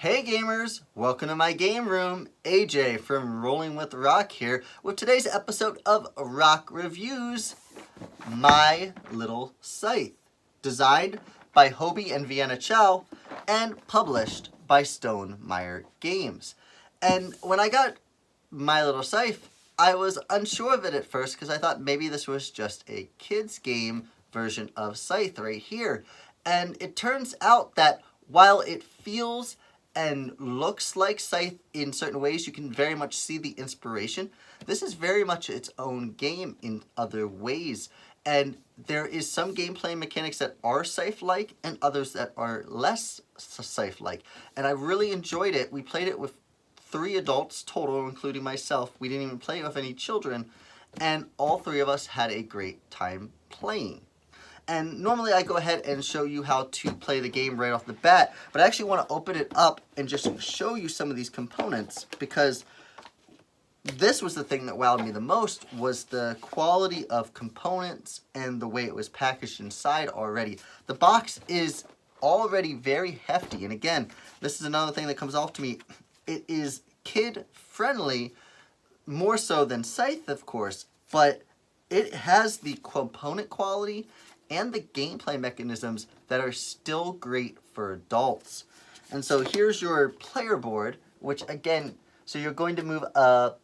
Hey gamers, welcome to my game room. AJ from Rolling with Roc here with today's episode of Roc Reviews, My Little Scythe. Designed by Hoby and Vienna Chou and published by Stonemaier Games. And when I got My Little Scythe, I was unsure of it at first because I thought maybe this was just a kid's game version of Scythe right here. And it turns out that while it feels and looks like Scythe in certain ways, you can very much see the inspiration. This is very much its own game in other ways. And there is some gameplay mechanics that are Scythe-like and others that are less Scythe-like. And I really enjoyed it. We played it with 3 adults total, including myself. We didn't even play with any children. And all 3 of us had a great time playing. And normally I go ahead and show you how to play the game right off the bat, but I actually want to open it up and just show you some of these components, because this was the thing that wowed me the most, was the quality of components and the way it was packaged inside already. The box is already very hefty, and again, this is another thing that comes off to me. It is kid friendly, more so than Scythe, of course, but it has the component quality and the gameplay mechanisms that are still great for adults. And so here's your player board, which again, so you're going to move a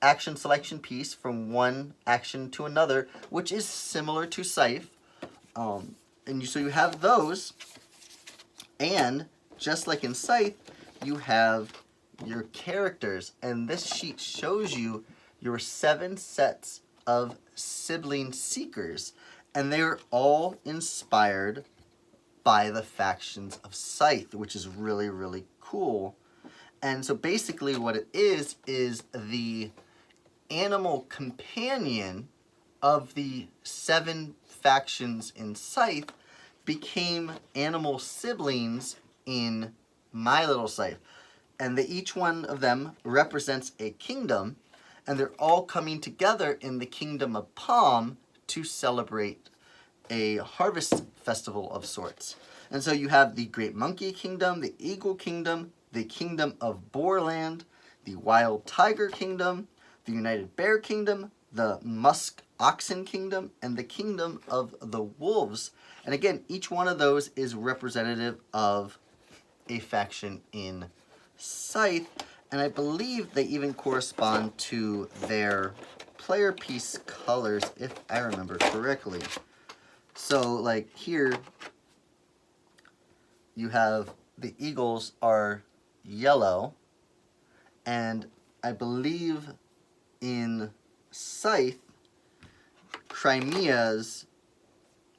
action selection piece from one action to another, which is similar to Scythe. So you have those, and just like in Scythe, you have your characters, and this sheet shows you your 7 sets of sibling seekers. And they're all inspired by the factions of Scythe, which is really, really cool. And so basically what it is the animal companion of the 7 factions in Scythe became animal siblings in My Little Scythe. And each one of them represents a kingdom, and they're all coming together in the kingdom of Palm to celebrate a harvest festival of sorts. And so you have the Great Monkey Kingdom, the Eagle Kingdom, the Kingdom of Boarland, the Wild Tiger Kingdom, the United Bear Kingdom, the Musk Oxen Kingdom, and the Kingdom of the Wolves. And again, each one of those is representative of a faction in Scythe, and I believe they even correspond to their player piece colors, if I remember correctly. So, like here, you have the eagles are yellow, and I believe in Scythe, Crimea's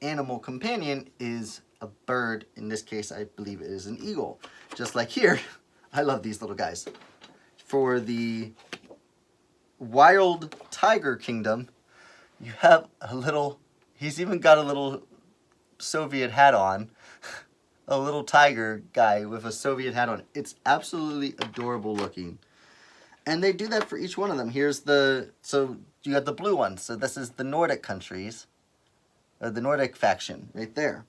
animal companion is a bird. In this case, I believe it is an eagle. Just like here, I love these little guys. For the Wild Tiger Kingdom, you have a little, he's even got a little Soviet hat on. A little tiger guy with a Soviet hat on. It's absolutely adorable looking. And they do that for each one of them. Here's so you got the blue one. So this is the Nordic countries, or the Nordic faction right there.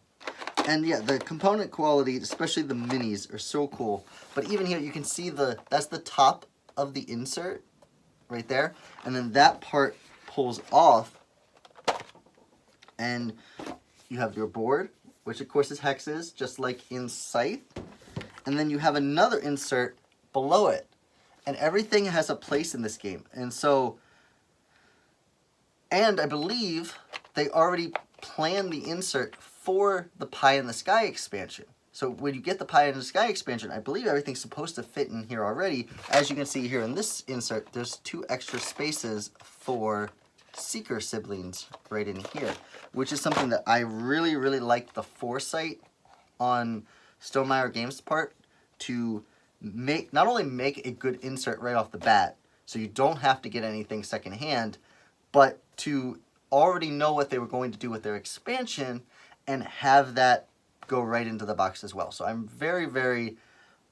And yeah, the component quality, especially the minis, are so cool. But even here, you can see that's the top of the insert right there. And then that part pulls off. And you have your board, which of course is hexes, just like in Scythe. And then you have another insert below it. And everything has a place in this game. And I believe they already planned the insert for the Pie in the Sky expansion. So when you get the Pie in the Sky expansion, I believe everything's supposed to fit in here already. As you can see here in this insert, there's 2 extra spaces for Seeker siblings right in here, which is something that I really, really liked the foresight on Stonemaier Games' part to not only make a good insert right off the bat, so you don't have to get anything secondhand, but to already know what they were going to do with their expansion and have that go right into the box as well. So I'm very, very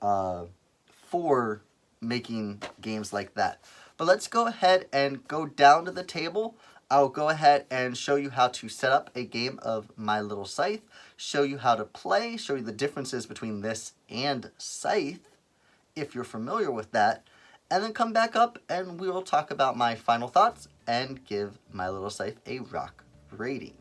for making games like that. But let's go ahead and go down to the table. I'll go ahead and show you how to set up a game of My Little Scythe, show you how to play, show you the differences between this and Scythe, if you're familiar with that, and then come back up and we will talk about my final thoughts and give my Little Scythe a rock rating.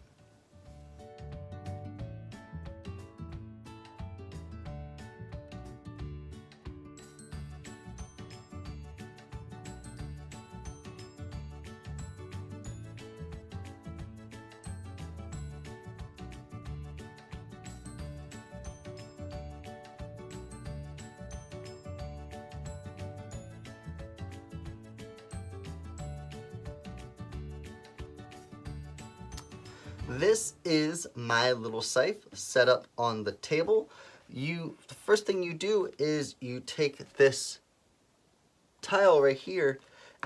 This is my Little Scythe set up on the table. The first thing you do is you take this tile right here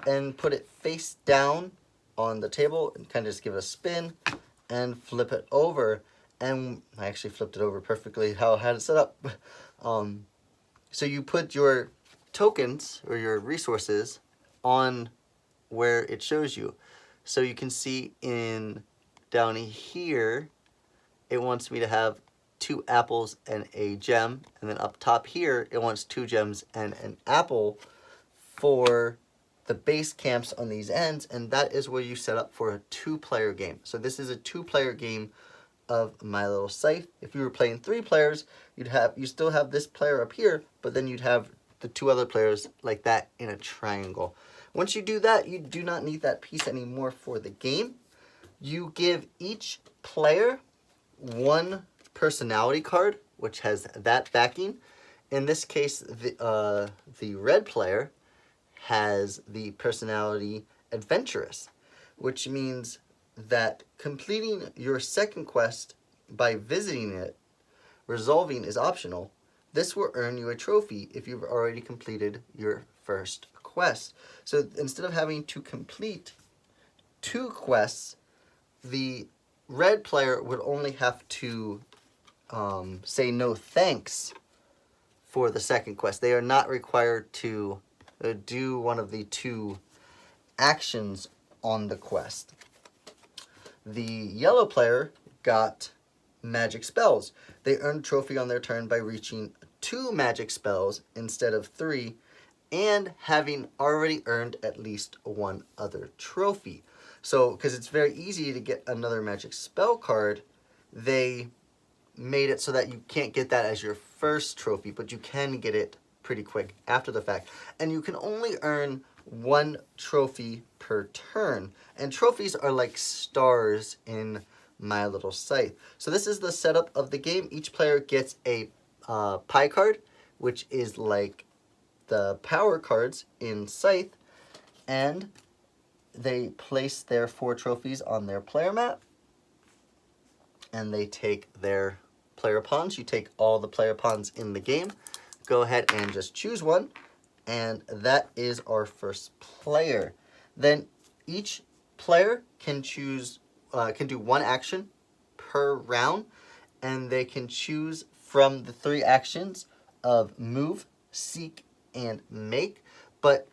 and put it face down on the table and kind of just give it a spin and flip it over. And I actually flipped it over perfectly how I had it set up. So you put your tokens or your resources on where it shows you. So you can see down here, it wants me to have 2 apples and a gem. And then up top here, it wants 2 gems and an apple for the base camps on these ends. And that is where you set up for a 2-player game. So this is a 2-player game of My Little Scythe. If you were playing 3 players, you still have this player up here, but then you'd have the 2 other players like that in a triangle. Once you do that, you do not need that piece anymore for the game. You give each player 1 personality card, which has that backing. In this case, the red player has the personality adventurous, which means that completing your second quest by visiting it, resolving is optional. This will earn you a trophy if you've already completed your first quest. So instead of having to complete 2 quests, the red player would only have to say no thanks for the second quest. They are not required to do one of the 2 actions on the quest. The yellow player got magic spells. They earned a trophy on their turn by reaching 2 magic spells instead of 3 and having already earned at least 1 other trophy. So, because it's very easy to get another magic spell card, they made it so that you can't get that as your first trophy, but you can get it pretty quick after the fact. And you can only earn 1 trophy per turn. And trophies are like stars in My Little Scythe. So this is the setup of the game. Each player gets a pie card, which is like the power cards in Scythe, and they place their 4 trophies on their player mat, and they take their player pawns. You take all the player pawns in the game. Go ahead and just choose one, and that is our first player. Then each player can choose, can do 1 action per round, and they can choose from the 3 actions of move, seek, and make. But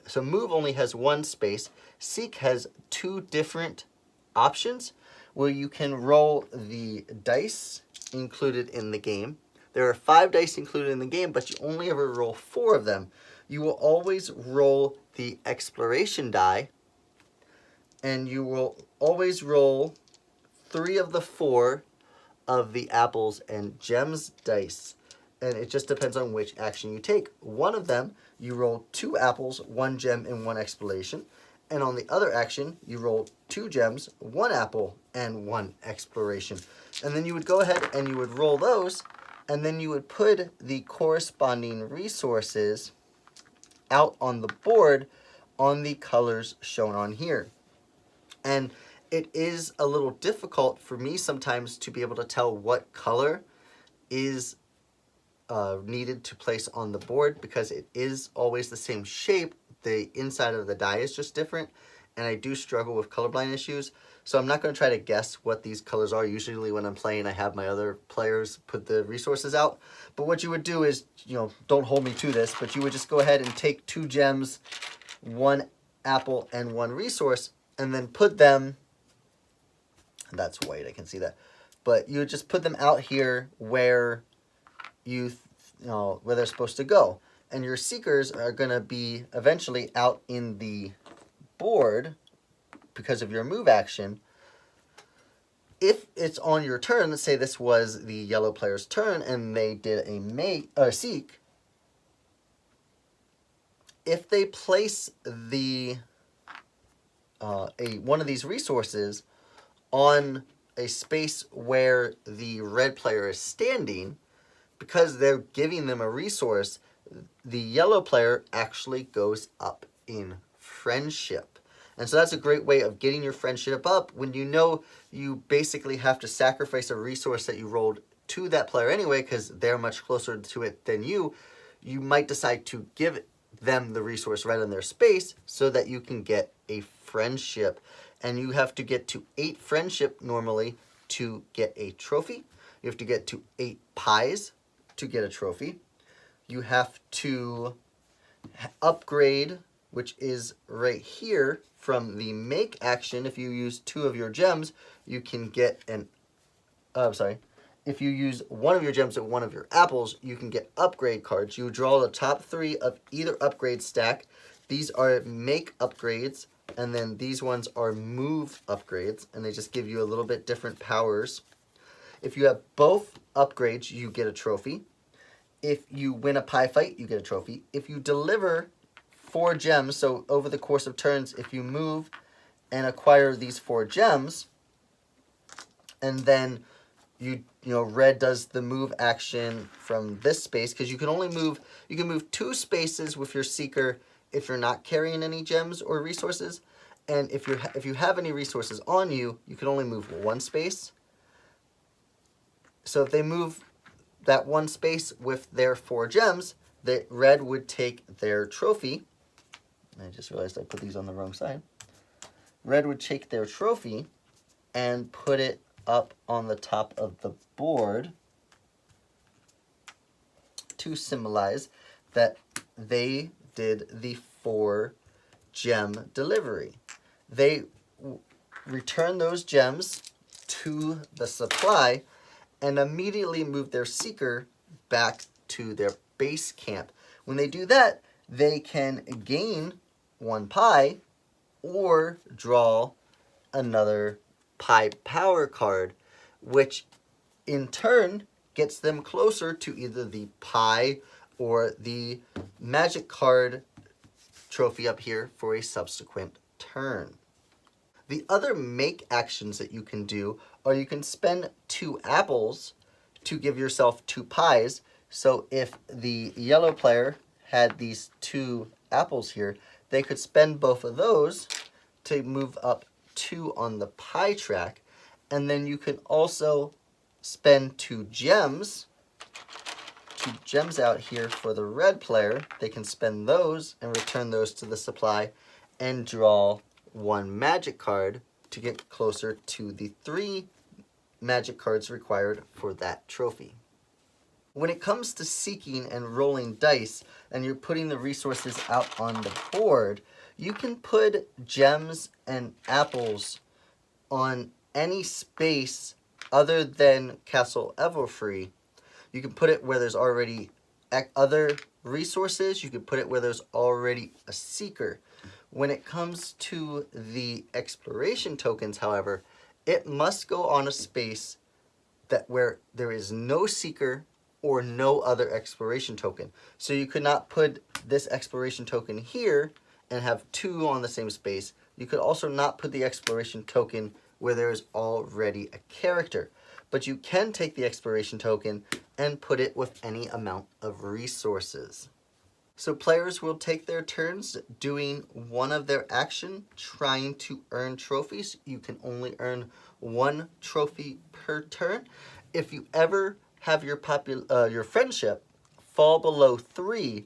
so move only has 1 space. Seek has 2 different options where you can roll the dice included in the game. There are 5 dice included in the game, but you only ever roll 4 of them. You will always roll the exploration die, and you will always roll 3 of the 4 of the apples and gems dice. And it just depends on which action you take. One of them, you roll 2 apples, 1 gem, and 1 exploration. And on the other action, you roll 2 gems, 1 apple, and 1 exploration. And then you would go ahead and you would roll those, and then you would put the corresponding resources out on the board on the colors shown on here. And it is a little difficult for me sometimes to be able to tell what color is needed to place on the board, because it is always the same shape. The inside of the die is just different, and I do struggle with colorblind issues. So I'm not going to try to guess what these colors are. Usually when I'm playing, I have my other players put the resources out. But what you would do is, don't hold me to this, but you would just go ahead and take 2 gems, 1 apple, and 1 resource, and then put them, that's white, I can see that, but you would just put them out here where where they're supposed to go. And your seekers are going to be eventually out in the board because of your move action. If it's on your turn, let's say this was the yellow player's turn and they did a seek, if they place the one of these resources on a space where the red player is standing, because they're giving them a resource, the yellow player actually goes up in friendship. And so that's a great way of getting your friendship up when you know you basically have to sacrifice a resource that you rolled to that player anyway because they're much closer to it than you. You might decide to give them the resource right on their space so that you can get a friendship. And you have to get to 8 friendship normally to get a trophy. You have to get to 8 pies to get a trophy. You have to upgrade, which is right here from the make action. If you use 2 of your gems, you can get if you use 1 of your gems and 1 of your apples, you can get upgrade cards. You draw the top 3 of either upgrade stack. These are make upgrades, and then these ones are move upgrades, and they just give you a little bit different powers. If you have both upgrades, you get a trophy. If you win a pie fight, you get a trophy. If you deliver 4 gems, so over the course of turns, if you move and acquire these 4 gems, and then red does the move action from this space, because you can move 2 spaces with your seeker if you're not carrying any gems or resources, and if you have any resources on you, you can only move 1 space. So if they move that 1 space with their 4 gems, the red would take their trophy. I just realized I put these on the wrong side. Red would take their trophy and put it up on the top of the board to symbolize that they did the 4 gem delivery. They return those gems to the supply and immediately move their seeker back to their base camp. When they do that, they can gain 1 pie or draw another pie power card, which in turn gets them closer to either the pie or the magic card trophy up here for a subsequent turn. The other make actions that you can do are you can spend 2 apples to give yourself 2 pies. So if the yellow player had these 2 apples here, they could spend both of those to move up 2 on the pie track. And then you can also spend 2 gems out here for the red player. They can spend those and return those to the supply and draw 1 magic card to get closer to the 3 magic cards required for that trophy. When it comes to seeking and rolling dice, and you're putting the resources out on the board, you can put gems and apples on any space other than Castle Everfree. You can put it where there's already other resources. You can put it where there's already a seeker. When it comes to the exploration tokens, however, it must go on a space where there is no seeker or no other exploration token. So you could not put this exploration token here and have 2 on the same space. You could also not put the exploration token where there is already a character. But you can take the exploration token and put it with any amount of resources. So players will take their turns doing one of their action, trying to earn trophies. You can only earn 1 trophy per turn. If you ever have your friendship fall below 3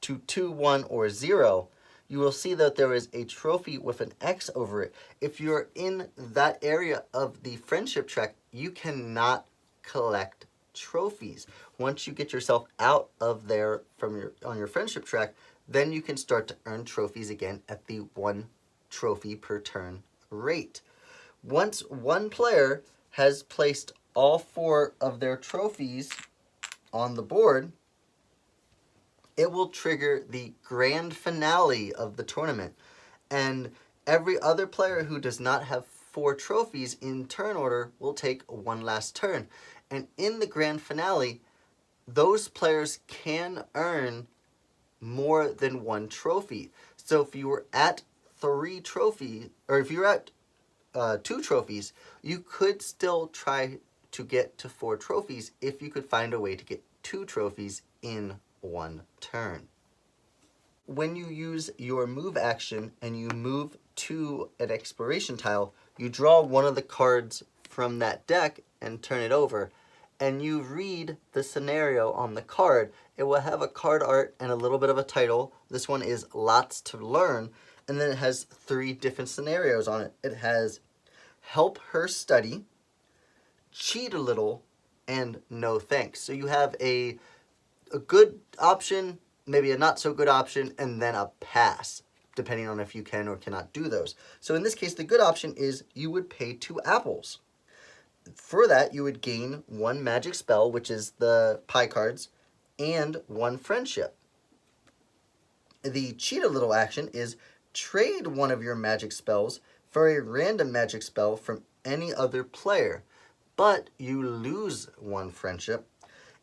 to 2, 1, or 0, you will see that there is a trophy with an X over it. If you're in that area of the friendship track, you cannot collect trophies. Once you get yourself out of there on your friendship track, then you can start to earn trophies again at the 1 trophy per turn rate. Once one player has placed all 4 of their trophies on the board, it will trigger the grand finale of the tournament. And every other player who does not have 4 trophies in turn order will take one last turn. And in the grand finale, those players can earn more than 1 trophy. So if you were at 3 trophies, or if you're at 2 trophies, you could still try to get to 4 trophies if you could find a way to get 2 trophies in 1 turn. When you use your move action and you move to an exploration tile, you draw one of the cards from that deck and turn it over, and you read the scenario on the card. It will have a card art and a little bit of a title. This one is Lots to Learn, and then it has 3 different scenarios on it. It has Help Her Study, Cheat a Little, and No Thanks. So you have a good option, maybe a not so good option, and then a pass, depending on if you can or cannot do those. So in this case, the good option is you would pay 2 apples. For that, you would gain 1 magic spell, which is the pie cards, and 1 friendship. The Cheat a Little action is trade one of your magic spells for a random magic spell from any other player, but you lose 1 friendship.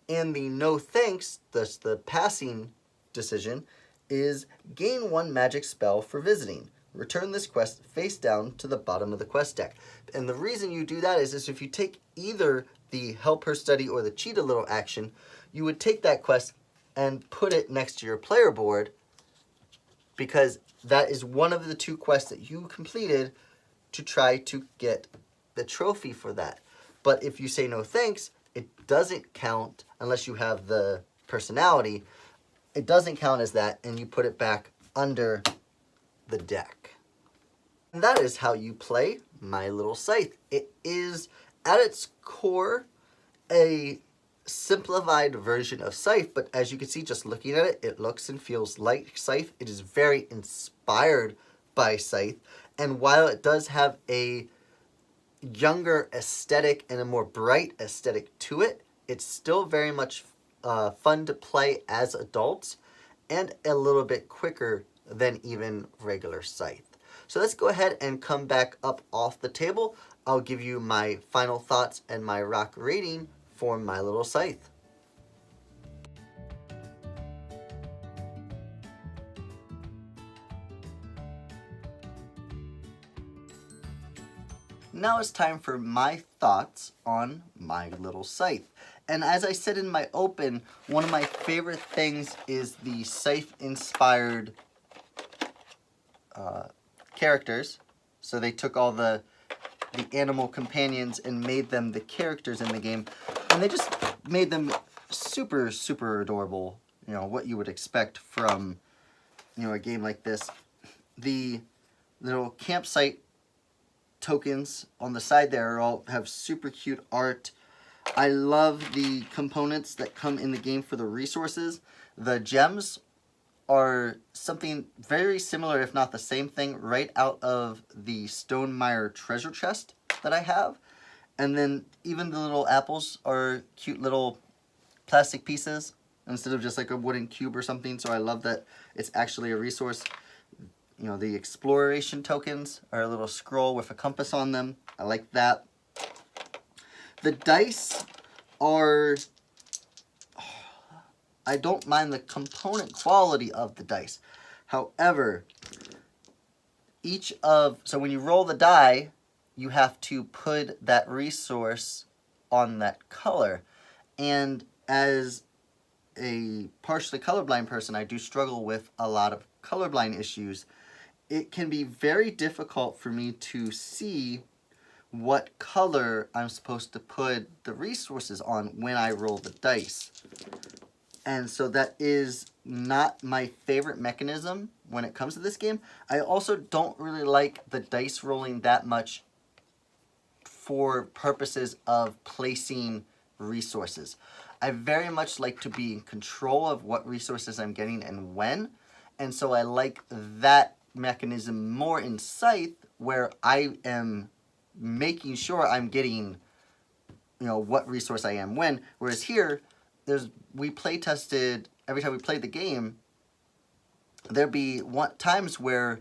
And the No Thanks, thus the passing decision, is gain 1 magic spell for visiting. Return this quest face down to the bottom of the quest deck. And the reason you do that is if you take either the Help Her Study or the Cheat a Little action, you would take that quest and put it next to your player board, because that is one of the 2 quests that you completed to try to get the trophy for that. But if you say no thanks, it doesn't count unless you have the personality. It doesn't count as that, and you put it back under the deck. And that is how you play My Little Scythe. It is, at its core, a simplified version of Scythe, but as you can see, just looking at it, it looks and feels like Scythe. It is very inspired by Scythe, and while it does have a younger aesthetic and a more bright aesthetic to it, it's still very much fun to play as adults and a little bit quicker than even regular Scythe. So let's go ahead and come back up off the table. I'll give you my final thoughts and my rock rating for My Little Scythe. Now it's time for my thoughts on My Little Scythe. And as I said in my open, one of my favorite things is the Scythe-inspired characters. So they took all the animal companions and made them the characters in the game. And they just made them super, super adorable. You know, what you would expect from, you know, a game like this. The little campsite tokens on the side there all have super cute art. I love the components that come in the game for the resources. The gems are something very similar, if not the same thing, right out of the Stonemaier treasure chest that I have. And then even the little apples are cute little plastic pieces instead of just like a wooden cube or something. So I love that it's actually a resource. You know, the exploration tokens are a little scroll with a compass on them. I like that. The dice are... I don't mind the component quality of the dice. However, so when you roll the die, you have to put that resource on that color. And as a partially colorblind person, I do struggle with a lot of colorblind issues. It can be very difficult for me to see what color I'm supposed to put the resources on when I roll the dice. And so that is not my favorite mechanism when it comes to this game. I also don't really like the dice rolling that much for purposes of placing resources. I very much like to be in control of what resources I'm getting and when. And so I like that mechanism more in Scythe, where I am making sure I'm getting what resource I am when. Whereas here, we play tested every time we played the game. There'd be times where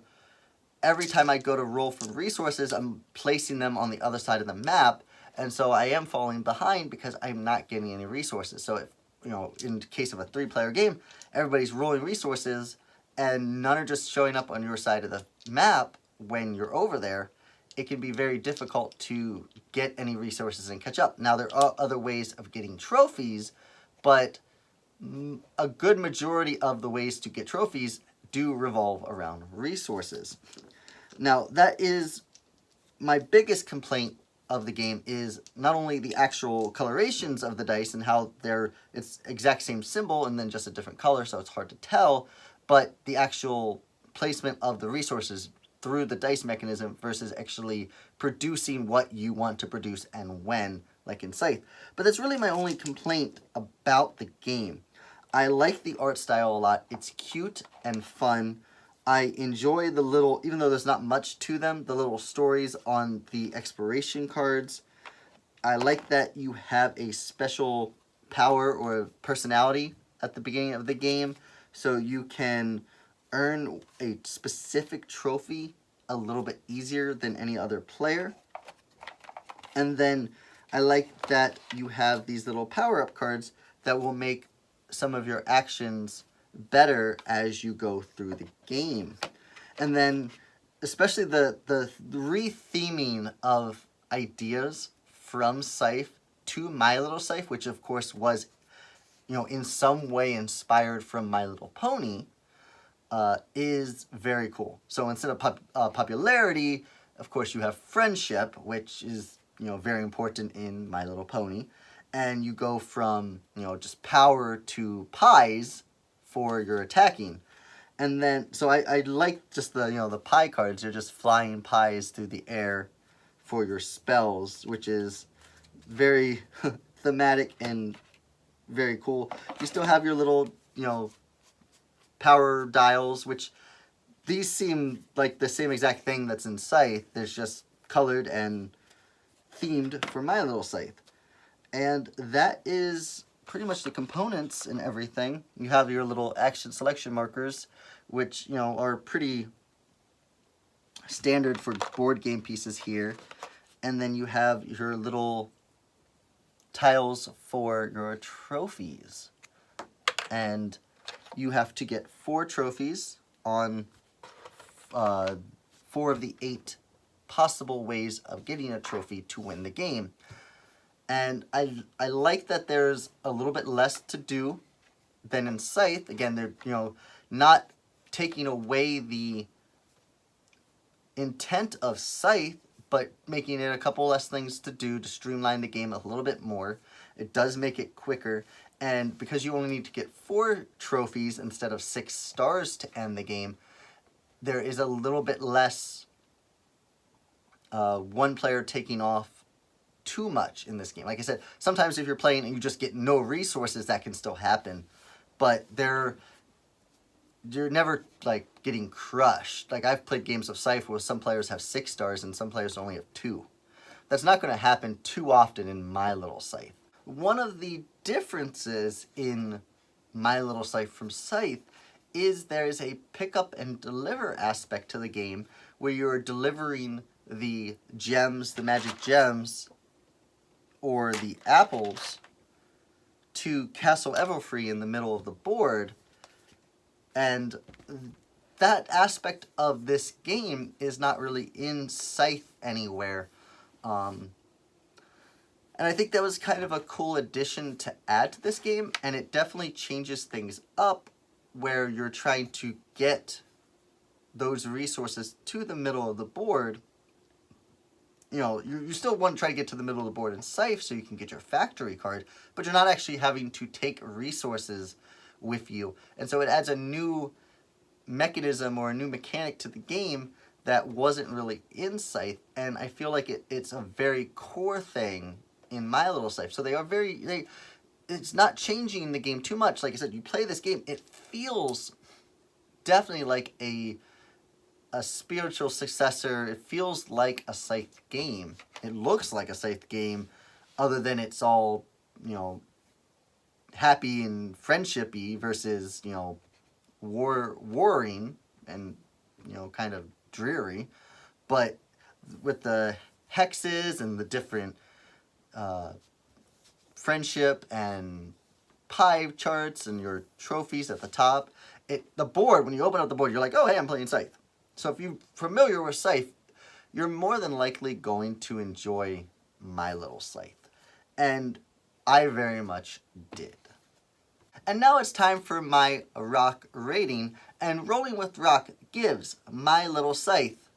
every time I go to roll for resources, I'm placing them on the other side of the map, and so I am falling behind because I'm not getting any resources. So if in the case of a 3-player game, everybody's rolling resources and none are just showing up on your side of the map when you're over there, it can be very difficult to get any resources and catch up. Now, there are other ways of getting trophies, but a good majority of the ways to get trophies do revolve around resources. Now, that is my biggest complaint of the game, is not only the actual colorations of the dice and how it's exact same symbol and then just a different color, so it's hard to tell, but the actual placement of the resources through the dice mechanism versus actually producing what you want to produce and when, like in Scythe. But that's really my only complaint about the game. I like the art style a lot. It's cute and fun. I enjoy the little, even though there's not much to them, the little stories on the exploration cards. I like that you have a special power or personality at the beginning of the game, so you can earn a specific trophy a little bit easier than any other player. And then I like that you have these little power-up cards that will make some of your actions better as you go through the game. And then especially the re-theming of ideas from Scythe to My Little Scythe, which of course was in some way inspired from My Little Pony, is very cool. So instead of popularity, of course you have friendship, which is very important in My Little Pony, and you go from just power to pies for your attacking. And then so I like just the pie cards. They're just flying pies through the air for your spells, which is very thematic and very cool. You still have your little power dials, which these seem like the same exact thing that's in Scythe. There's just colored and themed for My Little Scythe. And that is pretty much the components and everything. You have your little action selection markers, which are pretty standard for board game pieces here. And then you have your little tiles for your trophies. And you have to get 4 trophies on 4 of the 8 possible ways of getting a trophy to win the game. And I like that there's a little bit less to do than in Scythe. Again, they're not taking away the intent of Scythe, but making it a couple less things to do to streamline the game a little bit more. It does make it quicker. And because you only need to get 4 trophies instead of 6 stars to end the game, there is a little bit less one player taking off too much in this game. Like I said, sometimes if you're playing and you just get no resources, that can still happen. But you're never like getting crushed. Like I've played games of Scythe where some players have 6 stars and some players only have 2. That's not going to happen too often in My Little Scythe. One of the differences in My Little Scythe from Scythe is there's a pick up and deliver aspect to the game where you're delivering the gems, the magic gems, or the apples to Castle Everfree in the middle of the board. And that aspect of this game is not really in Scythe anywhere. And I think that was kind of a cool addition to add to this game, and it definitely changes things up where you're trying to get those resources to the middle of the board. You still want to try to get to the middle of the board in Scythe so you can get your factory card, but you're not actually having to take resources with you. And so it adds a new mechanism or a new mechanic to the game that wasn't really in Scythe, and I feel like it's a very core thing in My Little Scythe. So it's not changing the game too much. Like I said, you play this game, it feels definitely like a spiritual successor. It feels like a Scythe game. It looks like a Scythe game. other than it's all, happy and friendshipy versus, warring and, kind of dreary. But with the hexes and the different friendship and pie charts and your trophies at the top, the board, when you open up the board, you're like, oh, hey, I'm playing Scythe. So if you're familiar with Scythe, you're more than likely going to enjoy My Little Scythe. And I very much did. And now it's time for my Roc rating, and Rolling with Roc gives My Little Scythe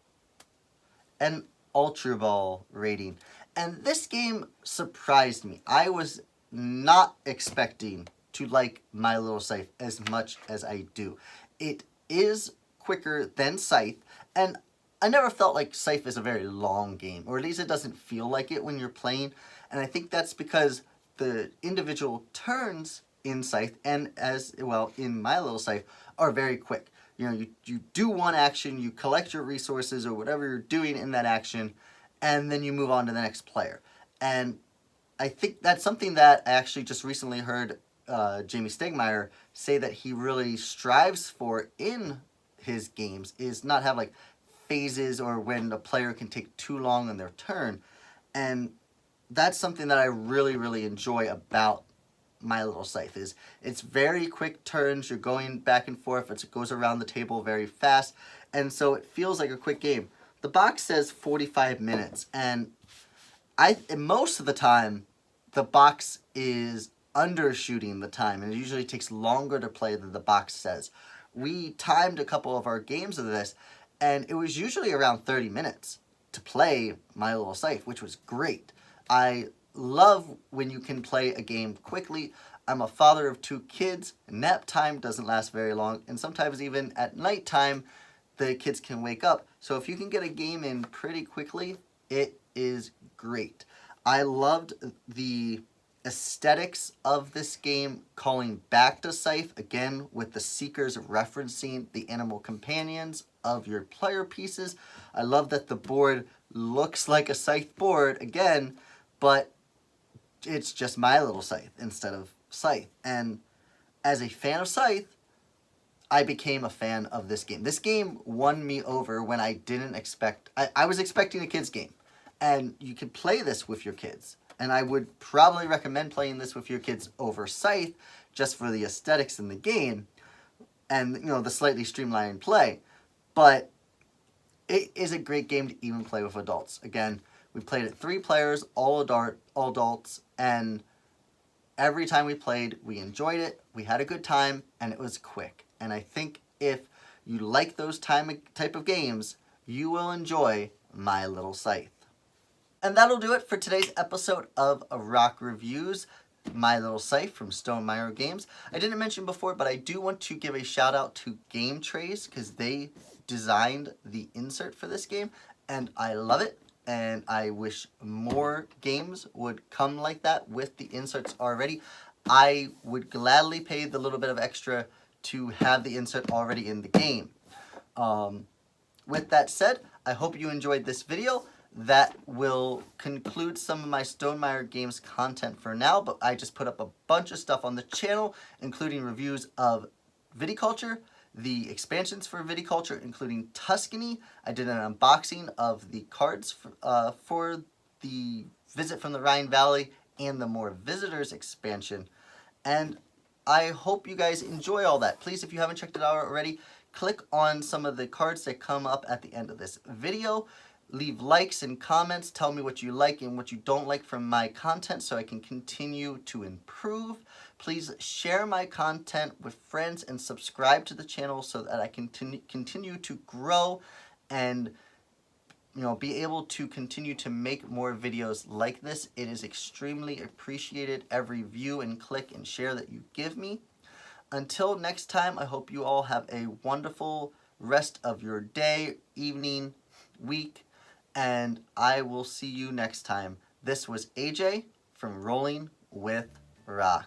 an Ultra Ball rating. And this game surprised me. I was not expecting to like My Little Scythe as much as I do. It is quicker than Scythe, and I never felt like Scythe is a very long game, or at least it doesn't feel like it when you're playing. And I think that's because the individual turns in Scythe, and as well in My Little Scythe, are very quick. You do one action, you collect your resources or whatever you're doing in that action, and then you move on to the next player. And I think that's something that I actually just recently heard Jamie Stonemaier say that he really strives for in his games, is not have like phases or when a player can take too long on their turn. And that's something that I really, really enjoy about My Little Scythe. Is it's very quick turns, you're going back and forth, it goes around the table very fast, and so it feels like a quick game. The box says 45 minutes, and most of the time the box is undershooting the time, and it usually takes longer to play than the box says. We timed a couple of our games of this, and it was usually around 30 minutes to play My Little Scythe, which was great. I love when you can play a game quickly. I'm a father of 2 kids. Nap time doesn't last very long, and sometimes even at nighttime, the kids can wake up. So if you can get a game in pretty quickly, it is great. I loved the aesthetics of this game, calling back to Scythe, again with the Seekers referencing the animal companions of your player pieces. I love that the board looks like a Scythe board, again, but it's just My Little Scythe instead of Scythe. And as a fan of Scythe, I became a fan of this game. This game won me over when I didn't expect... I was expecting a kid's game. And you can play this with your kids. And I would probably recommend playing this with your kids over Scythe, just for the aesthetics in the game and, the slightly streamlined play. But it is a great game to even play with adults. Again, we played it 3 players, all adults, and every time we played, we enjoyed it, we had a good time, and it was quick. And I think if you like those type of games, you will enjoy My Little Scythe. And that'll do it for today's episode of Roc Reviews, My Little Scythe from Stonemaier Games. I didn't mention before, but I do want to give a shout out to Game Trays, because they designed the insert for this game, and I love it. And I wish more games would come like that with the inserts already. I would gladly pay the little bit of extra to have the insert already in the game. With that said, I hope you enjoyed this video. That will conclude some of my Stonemaier Games content for now, but I just put up a bunch of stuff on the channel, including reviews of Viticulture, the expansions for Viticulture, including Tuscany. I did an unboxing of the cards for the Visit from the Rhine Valley and the More Visitors expansion. And I hope you guys enjoy all that. Please, if you haven't checked it out already, click on some of the cards that come up at the end of this video. Leave likes and comments. Tell me what you like and what you don't like from my content so I can continue to improve. Please share my content with friends and subscribe to the channel so that I can continue to grow and be able to continue to make more videos like this. It is extremely appreciated, every view and click and share that you give me. Until next time, I hope you all have a wonderful rest of your day, evening, week, and I will see you next time. This was AJ from Rolling with Roc.